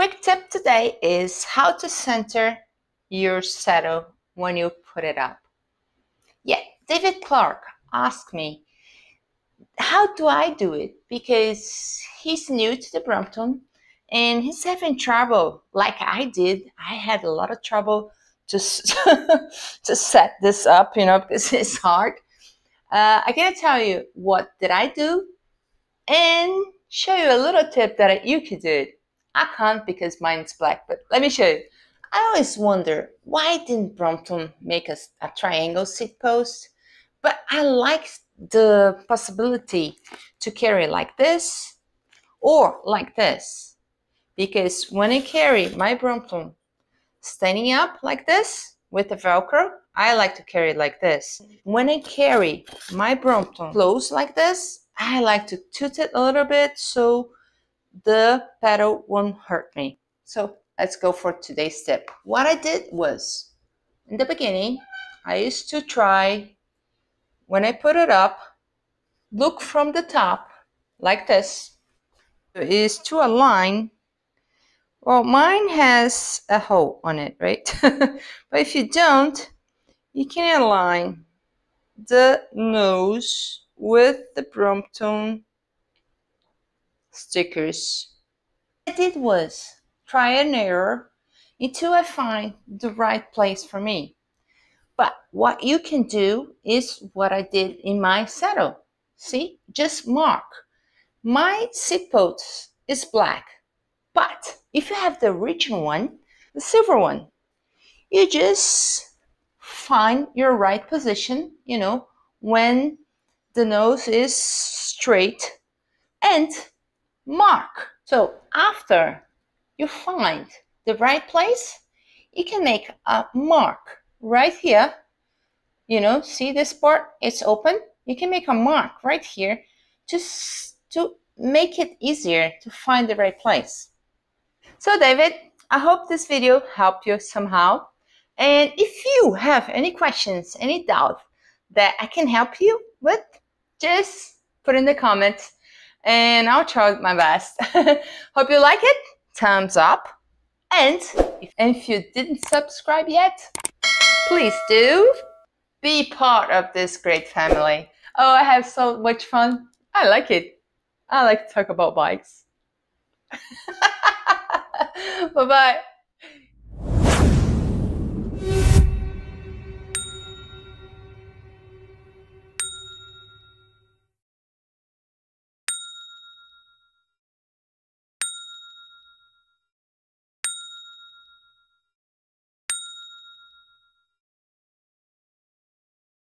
quick tip today is how to center your saddle when you put it up. Yeah, David Clark asked me, how do I do it? Because he's new to the Brompton and he's having trouble like I did. I had a lot of trouble to, to set this up, because it's hard. I can tell you what did I do and show you a little tip that you could do it. I can't because mine's black, but let me show you. I always wonder, why didn't Brompton make a triangle seat post? But I like the possibility to carry like this or like this. Because when I carry my Brompton standing up like this with the Velcro, I like to carry it like this. When I carry my Brompton close like this, I like to toot it a little bit so the pedal won't hurt me. So let's go for today's tip. What I did was, in the beginning, I used to try, when I put it up, look from the top like this. Is to align. Well, mine has a hole on it, right? But if you don't, you can align the nose with the Brompton stickers. What I did was try and error until I find the right place for me. But what you can do is what I did in my saddle. See, just mark. My seat post is black, but if you have the original one, the silver one, you just find your right position, when the nose is straight, and mark. So after you find the right place, you can make a mark right here. See this part? It's open. You can make a mark right here just to make it easier to find the right place. So David, I hope this video helped you somehow. And if you have any questions, any doubt that I can help you with, just put in the comments and I'll try my best. Hope you like it. Thumbs up. And if you didn't subscribe yet, please do. Be part of this great family. Oh, I have so much fun. I like it. I like to talk about bikes. Bye-bye.